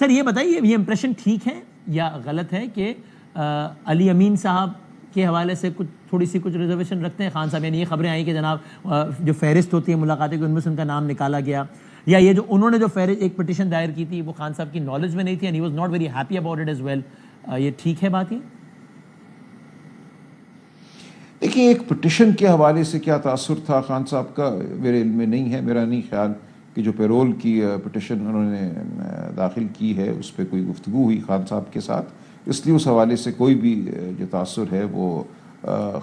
سر یہ بتائیے یہ امپریشن ٹھیک ہے یا غلط ہے کہ علی امین صاحب کے حوالے سے تھوڑی سی کچھ ریزرویشن رکھتے ہیں خان صاحب؟ یعنی یہ خبریں آئیں کہ جناب جو فہرست ہوتی ہے ملاقاتیں کی ان میں سے ان کا نام نکالا گیا، یا یہ جو انہوں نے جو ایک پٹیشن دائر کی تھی وہ خان صاحب کی نالج میں نہیں تھی، and he was not very happy about it as well. یہ ٹھیک ہے بات؟ یہ دیکھیے ایک پٹیشن کے حوالے سے کیا تاثر تھا خان صاحب کا میرے علم میں نہیں ہے. میرا نہیں خیال کہ جو پیرول کی پٹیشن انہوں نے داخل کی ہے اس پہ کوئی گفتگو ہوئی خان صاحب کے ساتھ، اس لیے اس حوالے سے کوئی بھی جو تاثر ہے وہ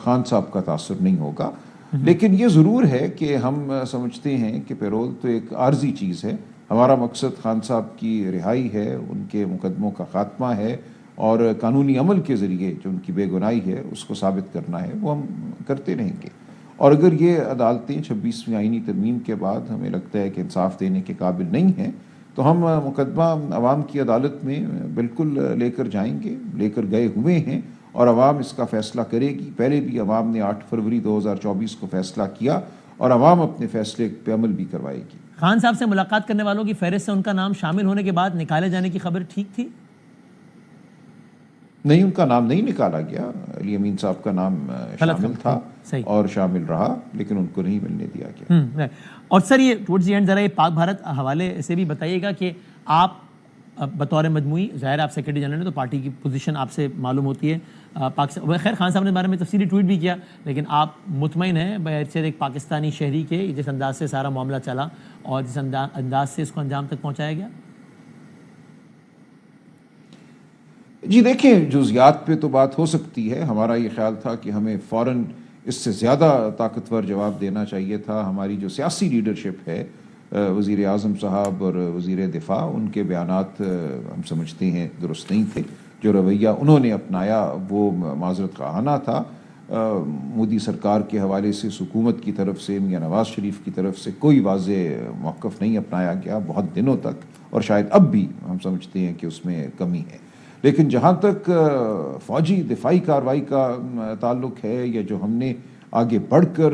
خان صاحب کا تاثر نہیں ہوگا. لیکن یہ ضرور ہے کہ ہم سمجھتے ہیں کہ پیرول تو ایک عارضی چیز ہے. ہمارا مقصد خان صاحب کی رہائی ہے، ان کے مقدموں کا خاتمہ ہے، اور قانونی عمل کے ذریعے جو ان کی بے گناہی ہے اس کو ثابت کرنا ہے، وہ ہم کرتے رہیں گے. اور اگر یہ عدالتیں 26ویں آئینی ترمیم کے بعد ہمیں لگتا ہے کہ انصاف دینے کے قابل نہیں ہیں تو ہم مقدمہ عوام کی عدالت میں بالکل لے کر جائیں گے، لے کر گئے ہوئے ہیں، اور عوام اس کا فیصلہ کرے گی. پہلے بھی عوام نے 8 فروری 2024 کو فیصلہ کیا اور عوام اپنے فیصلے پہ عمل بھی کروائے گی. خان صاحب سے ملاقات کرنے والوں کی فہرست سے ان کا نام شامل ہونے کے بعد نکالے جانے کی خبر ٹھیک تھی؟ نہیں، ان کا نام نہیں نکالا گیا. علی امین صاحب کا نام شامل تھا اور شامل رہا، لیکن ان کو نہیں ملنے دیا گیا. اور سر یہ ٹورڈز دی اینڈ ذرا یہ پاک بھارت حوالے سے بھی بتائیے گا کہ آپ بطور مجموعی، ظاہر آپ سیکرٹری جنرل ہیں تو پارٹی کی پوزیشن آپ سے معلوم ہوتی ہے. خیر خان صاحب نے بارے میں تفصیلی ٹویٹ بھی کیا، لیکن آپ مطمئن ہیں بحیثیت ایک پاکستانی شہری کے جس انداز سے سارا معاملہ چلا اور جس انداز سے اس کو انجام تک پہنچایا گیا؟ جی دیکھیں، جزیات پہ تو بات ہو سکتی ہے. ہمارا یہ خیال تھا کہ ہمیں فوراً اس سے زیادہ طاقتور جواب دینا چاہیے تھا. ہماری جو سیاسی لیڈرشپ ہے، وزیر اعظم صاحب اور وزیر دفاع، ان کے بیانات ہم سمجھتے ہیں درست نہیں تھے. جو رویہ انہوں نے اپنایا وہ معذرت خواہانہ تھا. مودی سرکار کے حوالے سے حکومت کی طرف سے، میاں نواز شریف کی طرف سے کوئی واضح موقف نہیں اپنایا گیا بہت دنوں تک، اور شاید اب بھی ہم سمجھتے ہیں کہ اس میں کمی ہے. لیکن جہاں تک فوجی دفاعی کارروائی کا تعلق ہے، یا جو ہم نے آگے بڑھ کر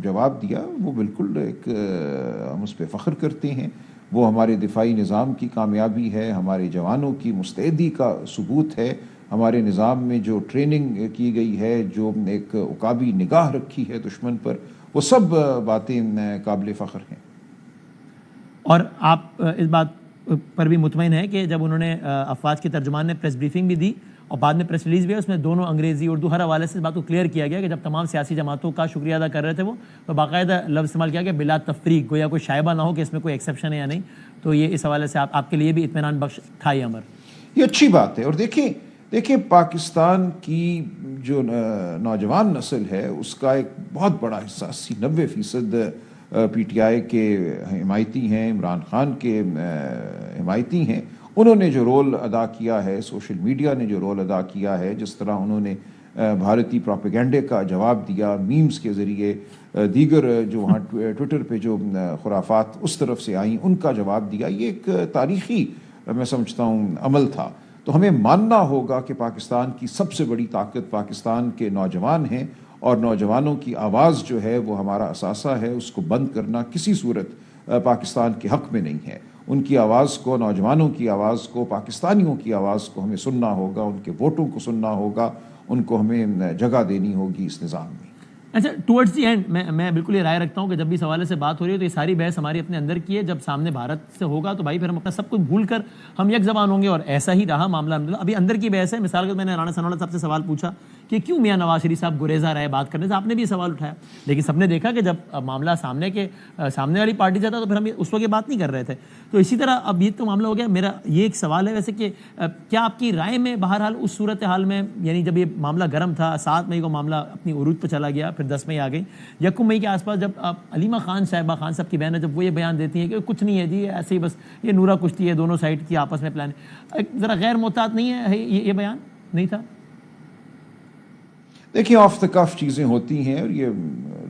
جواب دیا، وہ بالکل ایک ہم اس پہ فخر کرتے ہیں. وہ ہمارے دفاعی نظام کی کامیابی ہے، ہمارے جوانوں کی مستعدی کا ثبوت ہے. ہمارے نظام میں جو ٹریننگ کی گئی ہے، جو ایک عقابی نگاہ رکھی ہے دشمن پر، وہ سب باتیں قابل فخر ہیں. اور آپ اس بات پر بھی مطمئن ہے کہ جب انہوں نے افواج کے ترجمان نے پریس بریفنگ بھی دی اور بعد میں پریس ریلیز بھی ہے، اس میں دونوں انگریزی اردو ہر حوالے سے اس بات کو کلیئر کیا گیا کہ جب تمام سیاسی جماعتوں کا شکریہ ادا کر رہے تھے وہ، تو باقاعدہ لفظ استعمال کیا گیا بلا تفریق، گویا کوئی شائبہ نہ ہو کہ اس میں کوئی ایکسیپشن ہے یا نہیں. تو یہ اس حوالے سے آپ کے لیے بھی اطمینان بخش تھا یہ امر؟ یہ اچھی بات ہے. اور دیکھیں پاکستان کی جو نوجوان نسل ہے اس کا ایک بہت بڑا حصہ 80-90% پی ٹی آئی کے حمایتی ہیں، عمران خان کے حمایتی ہیں. انہوں نے جو رول ادا کیا ہے، سوشل میڈیا نے جو رول ادا کیا ہے، جس طرح انہوں نے بھارتی پروپیگنڈے کا جواب دیا، میمز کے ذریعے، دیگر جو وہاں ٹویٹر پہ جو خرافات اس طرف سے آئیں ان کا جواب دیا، یہ ایک تاریخی میں سمجھتا ہوں عمل تھا. تو ہمیں ماننا ہوگا کہ پاکستان کی سب سے بڑی طاقت پاکستان کے نوجوان ہیں، اور نوجوانوں کی آواز جو ہے وہ ہمارا اثاثہ ہے. اس کو بند کرنا کسی صورت پاکستان کے حق میں نہیں ہے. ان کی آواز کو، نوجوانوں کی آواز کو، پاکستانیوں کی آواز کو ہمیں سننا ہوگا، ان کے ووٹوں کو سننا ہوگا، ان کو ہمیں جگہ دینی ہوگی اس نظام میں. اچھا، ٹورڈز دی اینڈ میں بالکل یہ رائے رکھتا ہوں کہ جب بھی اس حوالے سے بات ہو رہی ہے تو یہ ساری بحث ہماری اپنے اندر کی ہے. جب سامنے بھارت سے ہوگا تو بھائی پھر ہم اپنا سب کچھ بھول کر ہم یک زبان ہوں گے، اور ایسا ہی رہا معاملہ. ابھی اندر کی بحث ہے. مثال کے میں نے رانا ثناءاللہ صاحب سے سوال پوچھا کہ کیوں میاں نواز شریف صاحب گریزہ رہے بات کرنے سے، آپ نے بھی یہ سوال اٹھایا، لیکن سب نے دیکھا کہ جب معاملہ سامنے والی پارٹی سے تھا تو پھر ہم اس وقت یہ بات نہیں کر رہے تھے. تو اسی طرح اب یہ تو معاملہ ہو گیا. میرا یہ ایک سوال ہے ویسے کہ کیا آپ کی رائے میں بہرحال اس صورتحال میں، یعنی جب یہ معاملہ گرم تھا، 7 مئی کو معاملہ اپنی عروج پہ چلا گیا، پھر 10 مئی آ گئی، 1 مئی کے آس پاس جب علیمہ خان صاحبہ، خان صاحب کی بہن ہے، جب وہ یہ بیان دیتی ہیں کہ کچھ نہیں ہے جی، ایسے ہی بس یہ نورا کشتی ہے، دونوں سائڈ کی آپس میں پلان، ذرا غیر محتاط نہیں ہے یہ بیان نہیں تھا؟ دیکھیں آف دا کف چیزیں ہوتی ہیں، اور یہ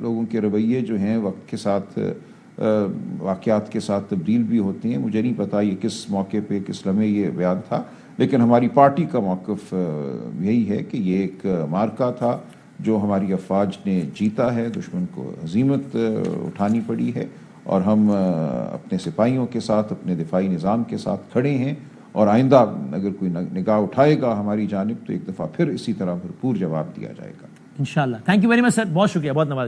لوگوں کے رویے جو ہیں وقت کے ساتھ، واقعات کے ساتھ تبدیل بھی ہوتے ہیں. مجھے نہیں پتا یہ کس موقع پہ کس لمحے یہ بیان تھا، لیکن ہماری پارٹی کا موقف یہی ہے کہ یہ ایک معرکہ تھا جو ہماری افواج نے جیتا ہے. دشمن کو ہزیمت اٹھانی پڑی ہے، اور ہم اپنے سپاہیوں کے ساتھ، اپنے دفاعی نظام کے ساتھ کھڑے ہیں، اور آئندہ اگر کوئی نگاہ اٹھائے گا ہماری جانب تو ایک دفعہ پھر اسی طرح بھرپور جواب دیا جائے گا انشاءاللہ. تھینک یو ویری مچ سر, بہت شکریہ, بہت نواز.